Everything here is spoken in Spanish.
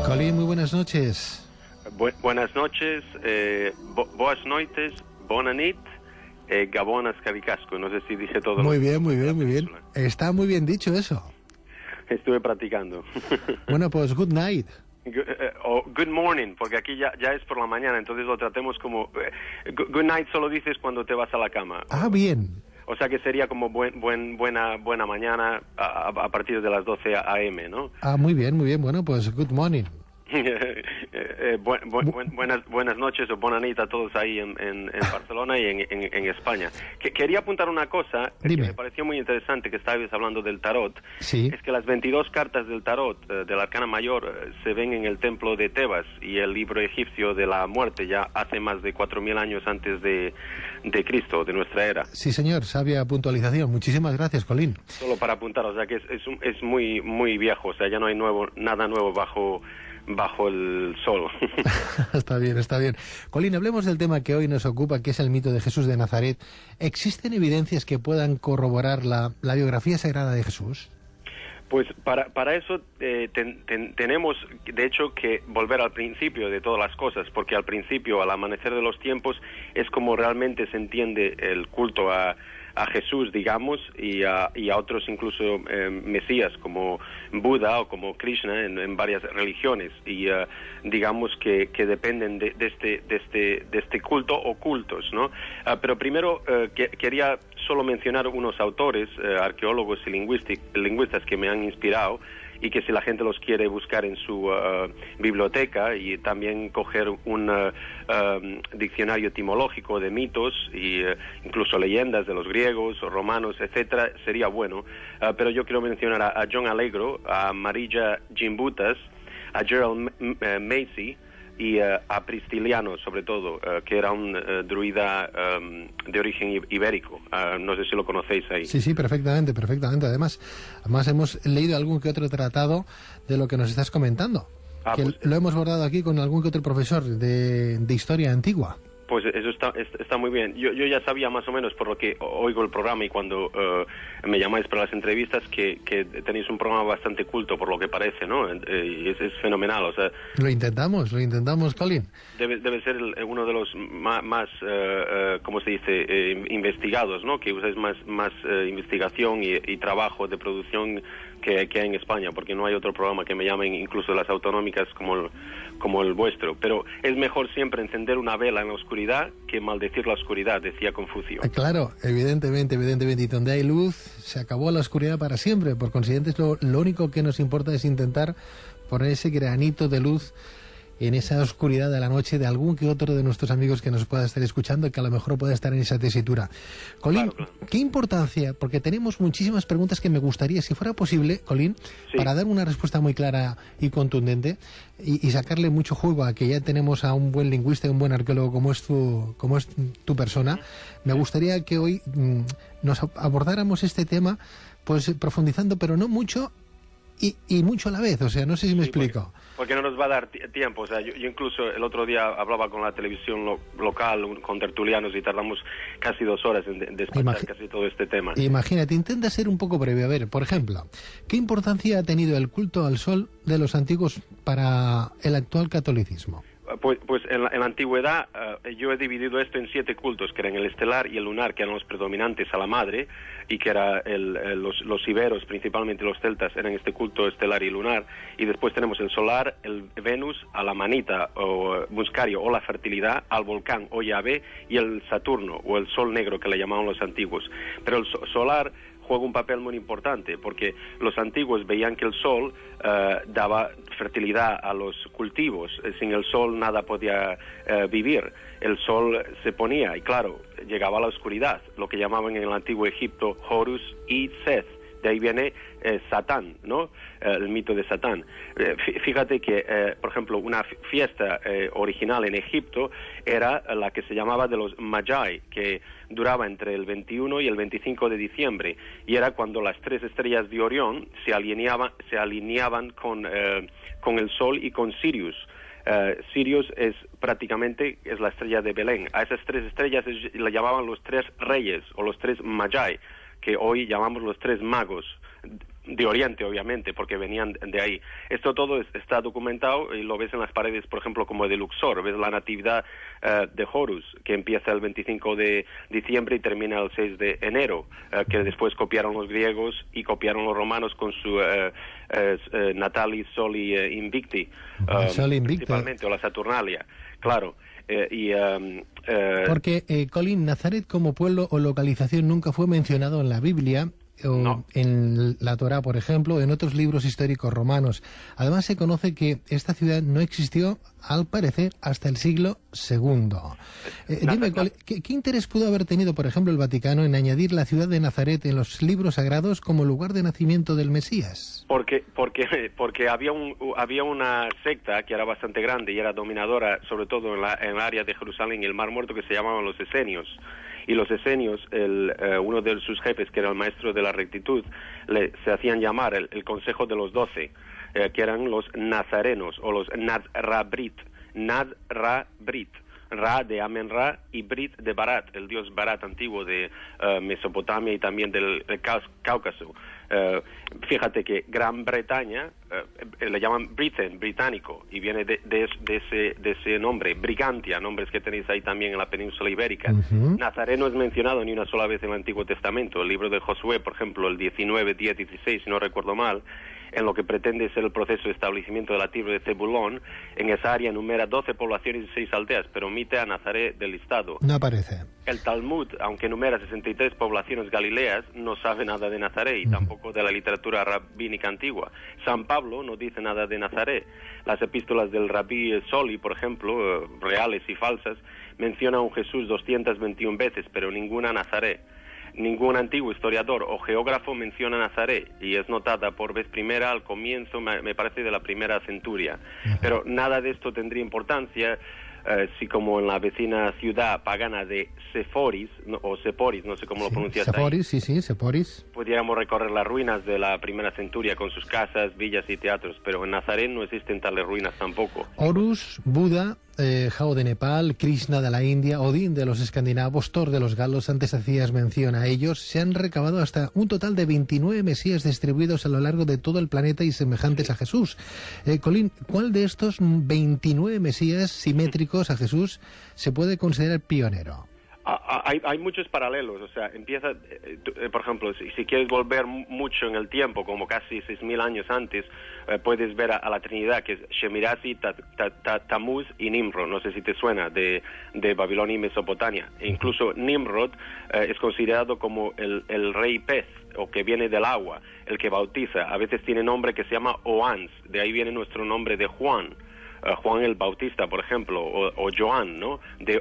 Colin, muy buenas noches. Buenas noches, boas noites, bona nit, gabonas cabicasco. No sé si dije todo. Muy bien, muy bien, muy bien. Está muy bien dicho eso. Estuve practicando. Bueno, pues good night. Good morning, porque aquí ya es por la mañana, entonces lo tratemos como... good night solo dices cuando te vas a la cama. Ah, bien. O sea que sería como buena mañana a partir de las 12 a.m., ¿no? Ah, muy bien, muy bien. Bueno, pues good morning. Buenas noches o buena nit a todos ahí en Barcelona y en España. Quería apuntar una cosa que me pareció muy interesante, que estabais hablando del tarot. Sí. Es que las 22 cartas del tarot, del Arcana Mayor, se ven en el templo de Tebas y el libro egipcio de la muerte ya hace más de 4.000 años antes de Cristo, de nuestra era. Sí, señor, sabia puntualización. Muchísimas gracias, Colin. Solo para apuntar, o sea que es muy viejo, o sea, ya no hay nada nuevo bajo el sol. Está bien, está bien. Colin, hablemos del tema que hoy nos ocupa, que es el mito de Jesús de Nazaret. ¿Existen evidencias que puedan corroborar la biografía sagrada de Jesús? Pues para eso tenemos, de hecho, que volver al principio de todas las cosas, porque al principio, al amanecer de los tiempos, es como realmente se entiende el culto a Jesús, digamos, y a otros incluso mesías como Buda o como Krishna en varias religiones, y digamos que dependen de este culto o cultos, ¿no? Pero primero quería solo mencionar unos autores, arqueólogos y lingüistas que me han inspirado, y que si la gente los quiere buscar en su biblioteca, y también coger un diccionario etimológico de mitos y incluso leyendas de los griegos o romanos, etcétera, sería bueno. Pero yo quiero mencionar a John Allegro, a Marija Gimbutas, a Gerald Macy y a Pristiliano, sobre todo, que era un druida de origen ibérico. No sé si lo conocéis ahí. Sí, perfectamente. Además hemos leído algún que otro tratado de lo que nos estás comentando. Pues, lo hemos abordado aquí con algún que otro profesor de historia antigua. Pues eso está muy bien. Yo ya sabía más o menos, por lo que oigo el programa y cuando me llamáis para las entrevistas, que tenéis un programa bastante culto, por lo que parece, ¿no? Y es fenomenal, o sea... Lo intentamos, Colin. Debe ser uno de los más ¿cómo se dice? Investigados, ¿no? Que usáis más investigación y trabajo de producción que hay en España, porque no hay otro programa que me llamen, incluso las autonómicas, como el vuestro. Pero es mejor siempre encender una vela en la oscuridad que maldecir la oscuridad, decía Confucio. Claro, evidentemente, y donde hay luz se acabó la oscuridad para siempre. Por consiguiente, lo único que nos importa es intentar poner ese granito de luz en esa oscuridad de la noche de algún que otro de nuestros amigos que nos pueda estar escuchando, que a lo mejor pueda estar en esa tesitura. Colin, claro. ¿Qué importancia? Porque tenemos muchísimas preguntas que me gustaría, si fuera posible, Colin, sí, para dar una respuesta muy clara y contundente y sacarle mucho juego a que ya tenemos a un buen lingüista y un buen arqueólogo como es tu persona. Me gustaría que hoy nos abordáramos este tema, pues profundizando, pero no mucho y mucho a la vez, o sea, no sé si me explico. Porque no nos va a dar tiempo, o sea, yo incluso el otro día hablaba con la televisión local, con tertulianos, y tardamos casi 2 horas en despachar casi todo este tema. Imagínate, intenta ser un poco breve. A ver, por ejemplo, ¿qué importancia ha tenido el culto al sol de los antiguos para el actual catolicismo? Pues en la antigüedad yo he dividido esto en 7 cultos, que eran el estelar y el lunar, que eran los predominantes a la madre, y que era los iberos, principalmente los celtas, eran este culto estelar y lunar. Y después tenemos el solar, el Venus, a la manita o muscario o la fertilidad, al volcán o Yahvé, y el Saturno o el sol negro, que le llamaban los antiguos. Pero el solar juega un papel muy importante, porque los antiguos veían que el sol daba fertilidad a los cultivos. Sin el sol nada podía vivir. El sol se ponía y, claro, llegaba a la oscuridad, lo que llamaban en el antiguo Egipto Horus y Seth. De ahí viene Satán, ¿no? El mito de Satán. Fíjate que, por ejemplo, una fiesta original en Egipto era la que se llamaba de los Magi, que duraba entre el 21 y el 25 de diciembre, y era cuando las 3 estrellas de Orión se alineaban con el Sol y con Sirius. Sirius es la estrella de Belén. A esas 3 estrellas le llamaban los 3 reyes o los 3 Magi, que hoy llamamos los 3 magos. de Oriente, obviamente, porque venían de ahí. Esto todo está documentado y lo ves en las paredes, por ejemplo, como de Luxor. Ves la natividad de Horus, que empieza el 25 de diciembre y termina el 6 de enero, que después copiaron los griegos y copiaron los romanos con su Natalis Soli Invicti, principalmente, o la Saturnalia, claro. Porque, Colin, Nazaret como pueblo o localización nunca fue mencionado en la Biblia, o no. en la Torá, por ejemplo, en otros libros históricos romanos. Además, se conoce que esta ciudad no existió, al parecer, hasta el siglo II. Dime, ¿qué interés pudo haber tenido, por ejemplo, el Vaticano en añadir la ciudad de Nazaret en los libros sagrados como lugar de nacimiento del Mesías? Porque había una secta que era bastante grande y era dominadora, sobre todo en el área de Jerusalén y el Mar Muerto, que se llamaban los esenios. Y los esenios, uno de sus jefes, que era el maestro de la rectitud, se hacían llamar el Consejo de los 12, que eran los nazarenos, o los Nadrabrit. Nadrabrit. Ra de Amen-Ra y Brit de Barat, el dios Barat antiguo de Mesopotamia y también del Cáucaso. Fíjate que Gran Bretaña le llaman Britain, británico, y viene de ese nombre, Brigantia, nombres que tenéis ahí también en la península ibérica. Nazareno no es mencionado ni una sola vez en el Antiguo Testamento. El libro de Josué, por ejemplo, el 19, 10, 16, si no recuerdo mal, en lo que pretende ser el proceso de establecimiento de la tribu de Zebulón, en esa área enumera 12 poblaciones y 6 aldeas, pero omite a Nazaret del listado. No aparece. El Talmud, aunque enumera 63 poblaciones galileas, no sabe nada de Nazaret y tampoco de la literatura rabínica antigua. San Pablo no dice nada de Nazaret. Las epístolas del Rabí Soli, por ejemplo, reales y falsas, mencionan a un Jesús 221 veces, pero ninguna a Nazaret. Ningún antiguo historiador o geógrafo menciona Nazaret y es notada por vez primera al comienzo, me parece, de la primera centuria. Pero nada de esto tendría importancia si, como en la vecina ciudad pagana de Seforis, o Seporis, no sé cómo lo pronuncias Seporis, ahí. sí, Seporis. Pudiéramos recorrer las ruinas de la primera centuria con sus casas, villas y teatros, pero en Nazaret no existen tales ruinas tampoco. Horus, Buda, Jao de Nepal, Krishna de la India, Odín de los escandinavos, Thor de los galos, antes hacías mención a ellos, se han recabado hasta un total de 29 mesías distribuidos a lo largo de todo el planeta y semejantes a Jesús. Colin, ¿cuál de estos 29 mesías simétricos a Jesús se puede considerar pionero? Hay muchos paralelos, o sea, empieza, por ejemplo, si quieres volver mucho en el tiempo, como casi 6.000 años antes, puedes ver a la Trinidad, que es Shemirasi, Tammuz y Nimrod, no sé si te suena, de Babilonia y Mesopotamia. E incluso Nimrod es considerado como el rey pez, o que viene del agua, el que bautiza. A veces tiene nombre que se llama Oans, de ahí viene nuestro nombre de Juan. Juan el Bautista, por ejemplo, o Joan, ¿no? De